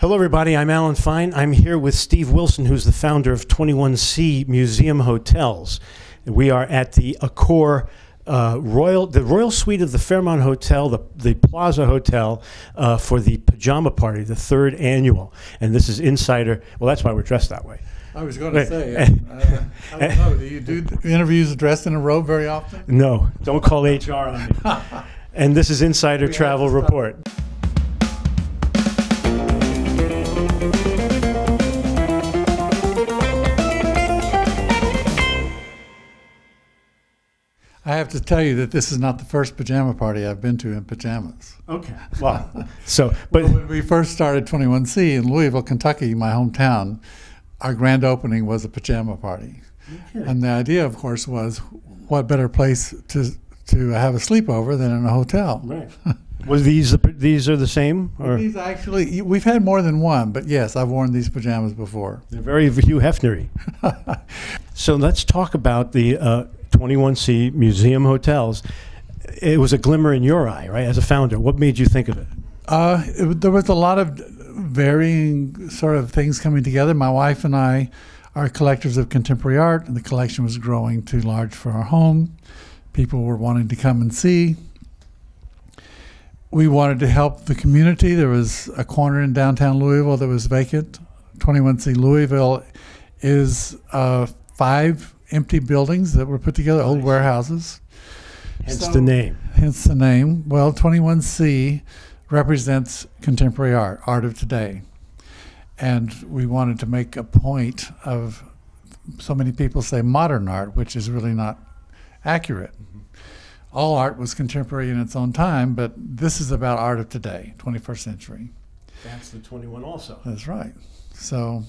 Hello, everybody. I'm Alan Fine. I'm here with Steve Wilson, who's the founder of 21C Museum Hotels. We are at the Accor Royal Suite of the Fairmont Hotel, the Plaza Hotel, for the Pajama Party, the third annual. And this is Insider. Well, that's why we're dressed that way. I was going to say, I don't know, do you do interviews dressed in a robe very often? No, don't call HR on me. And this is Insider Travel Report. I have to tell you that this is not the first pajama party I've been to in pajamas. Okay. Well, but when we first started 21C in Louisville, Kentucky, my hometown, our grand opening was a pajama party. Okay. And the idea, of course, was what better place to have a sleepover than in a hotel. Right. Was these are the same? Or? These actually, we've had more than one, but yes, I've worn these pajamas before. They're very Hugh Hefner-y. So let's talk about the 21C Museum Hotels. It was a glimmer in your eye, right, as a founder. What made you think of it? There was a lot of varying sort of things coming together. My wife and I are collectors of contemporary art, and the collection was growing too large for our home. People were wanting to come and see. We wanted to help the community. There was a corner in downtown Louisville that was vacant. 21C Louisville is 5 empty buildings that were put together, old warehouses. Hence the name. Hence the name. Well, 21C represents contemporary art of today. And we wanted to make a point of, so many people say modern art, which is really not accurate. Mm-hmm. All art was contemporary in its own time, but this is about art of today, 21st century. That's the 21 also. That's right. So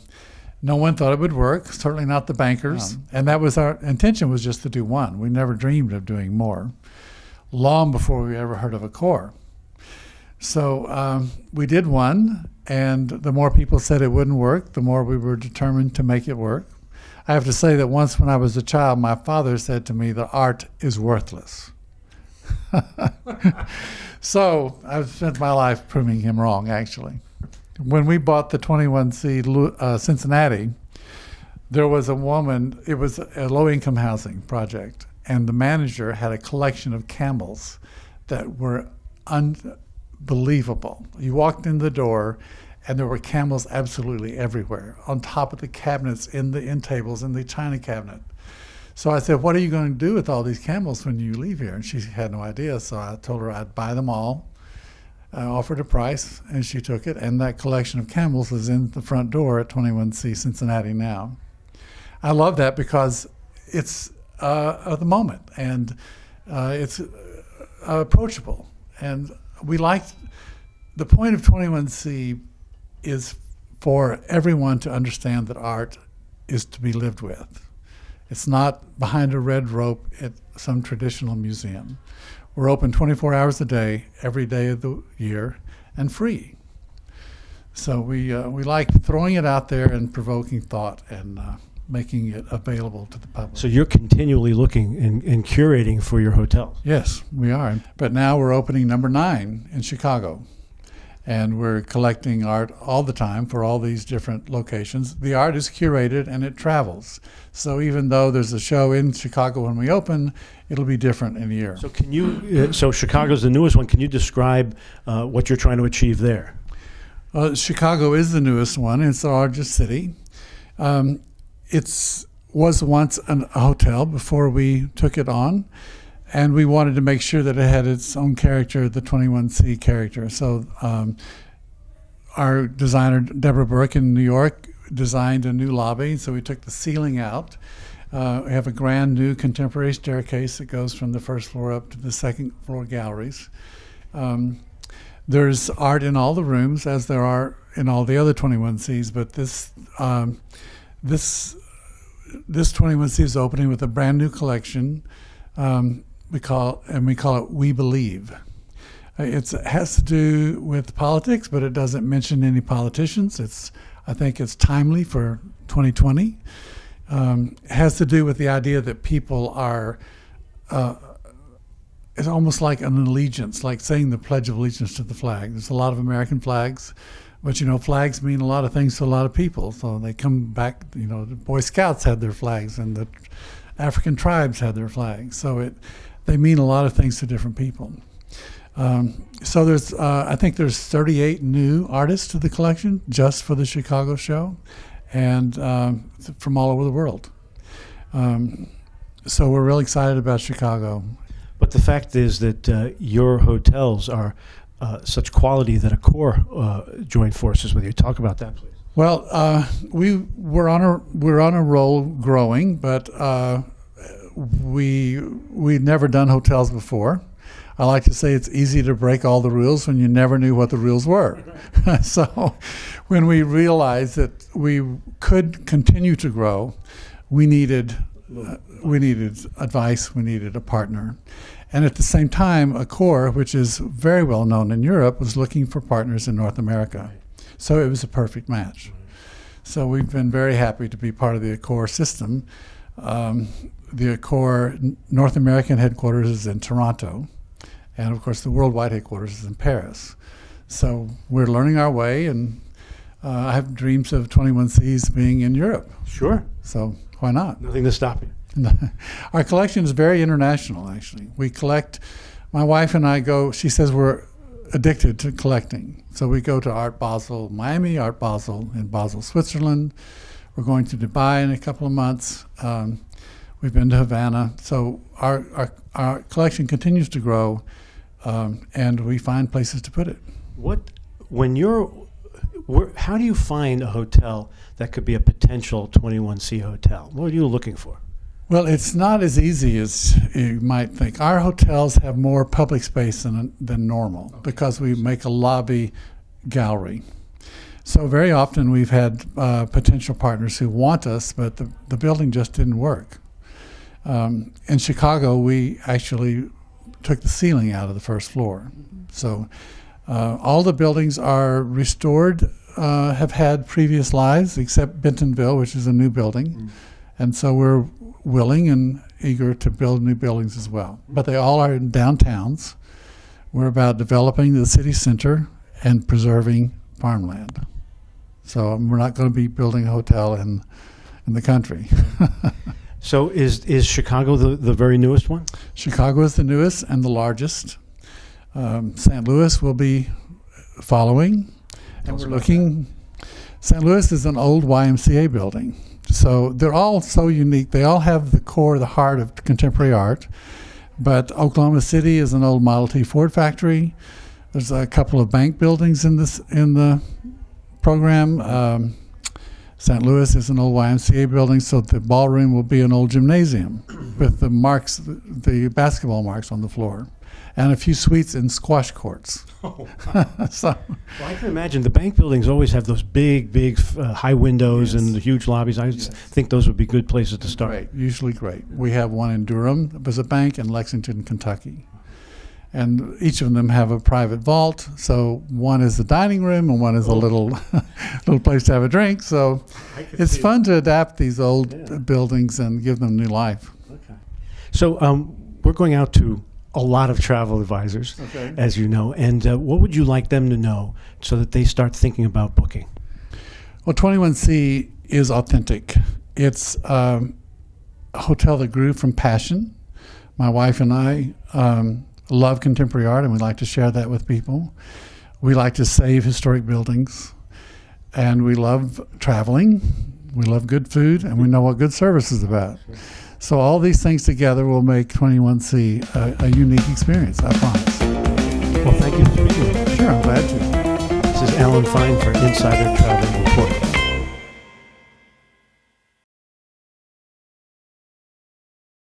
no one thought it would work, certainly not the bankers. And that was our intention, was just to do one. We never dreamed of doing more, long before we ever heard of Accor. So we did one, and the more people said it wouldn't work, the more we were determined to make it work. I have to say that once when I was a child, my father said to me that art is worthless. So I've spent my life proving him wrong, actually. When we bought the 21C Cincinnati, there was a woman, it was a low-income housing project, and the manager had a collection of camels that were unbelievable. You walked in the door, and there were camels absolutely everywhere, on top of the cabinets, in the end tables, in the china cabinet. So I said, what are you going to do with all these camels when you leave here? And she had no idea, so I told her I'd buy them all. I offered a price, and she took it, and that collection of camels is in the front door at 21C Cincinnati now. I love that because it's of the moment, and it's approachable. And we like, the point of 21C is for everyone to understand that art is to be lived with. It's not behind a red rope at some traditional museum. We're open 24 hours a day, every day of the year, and free. So we like throwing it out there and provoking thought and making it available to the public. So you're continually looking and curating for your hotels? Yes, we are. But now we're opening number 9 in Chicago. And we're collecting art all the time for all these different locations. The art is curated and it travels. So even though there's a show in Chicago when we open, it'll be different in a year. So can you, so Chicago's the newest one. Can you describe what you're trying to achieve there? Chicago is the newest one. It's the largest city. It was once a hotel before we took it on. And we wanted to make sure that it had its own character, the 21C character. So our designer, Deborah Burke in New York, designed a new lobby. So we took the ceiling out. We have a grand new contemporary staircase that goes from the first floor up to the second floor galleries. There's art in all the rooms, as there are in all the other 21Cs, but this 21C is opening with a brand new collection. We call it We Believe. It has to do with politics, but it doesn't mention any politicians. I think it's timely for 2020. It has to do with the idea that people are, it's almost like an allegiance, like saying the Pledge of Allegiance to the flag. There's a lot of American flags, But, flags mean a lot of things to a lot of people. So they come back, the Boy Scouts had their flags and the African tribes had their flags. So they mean a lot of things to different people. So I think there's 38 new artists to the collection just for the Chicago show, and from all over the world. So we're really excited about Chicago. But the fact is that your hotels are such quality that Accor joined forces with you. Talk about that, please. Well, we're on a roll growing, but we've never done hotels before. I like to say it's easy to break all the rules when you never knew what the rules were. So when we realized that we could continue to grow, we needed advice, we needed a partner. And at the same time, Accor, which is very well known in Europe, was looking for partners in North America. So it was a perfect match. So we've been very happy to be part of the Accor system. The Accor North American headquarters is in Toronto. And, of course, the worldwide headquarters is in Paris. So we're learning our way, and I have dreams of 21Cs being in Europe. Sure. So why not? Nothing to stop you. Our collection is very international, actually. We collect, my wife and I go, she says we're addicted to collecting. So we go to Art Basel Miami, Art Basel in Basel, Switzerland. We're going to Dubai in a couple of months. We've been to Havana. So our collection continues to grow, and we find places to put it. How do you find a hotel that could be a potential 21C hotel? What are you looking for? Well, it's not as easy as you might think. Our hotels have more public space than normal because we make a lobby gallery. So very often we've had potential partners who want us, but the building just didn't work. In Chicago, we actually took the ceiling out of the first floor. So all the buildings are restored, have had previous lives, except Bentonville, which is a new building. And so we're willing and eager to build new buildings as well. But they all are in downtowns. We're about developing the city center and preserving farmland. So we're not going to be building a hotel in the country. So is Chicago the very newest one? Chicago is the newest and the largest. St. Louis will be following. And we're looking. St. Louis is an old YMCA building. So they're all so unique. They all have the core, the heart of contemporary art. But Oklahoma City is an old Model T Ford factory. There's a couple of bank buildings in the program. St. Louis is an old YMCA building, so the ballroom will be an old gymnasium with the marks, the basketball marks on the floor, and a few suites in squash courts. Oh, wow. Well, I can imagine the bank buildings always have those big high windows and the huge lobbies. I think those would be good places to start. Great, usually great. We have one in Durham. It was a bank in Lexington, Kentucky. And each of them have a private vault. So one is the dining room and one is a little place to have a drink. So it's fun to adapt these old buildings and give them new life. Okay. So we're going out to a lot of travel advisors, as you know. And what would you like them to know so that they start thinking about booking? Well, 21C is authentic. It's a hotel that grew from passion. My wife and I love contemporary art, and we like to share that with people. We like to save historic buildings, and we love traveling. We love good food, and we know what good service is about. So all these things together will make 21C a unique experience, I promise. Well, thank you for speaking with me. Sure, I'm glad to. This is Alan Fine for Insider Travel.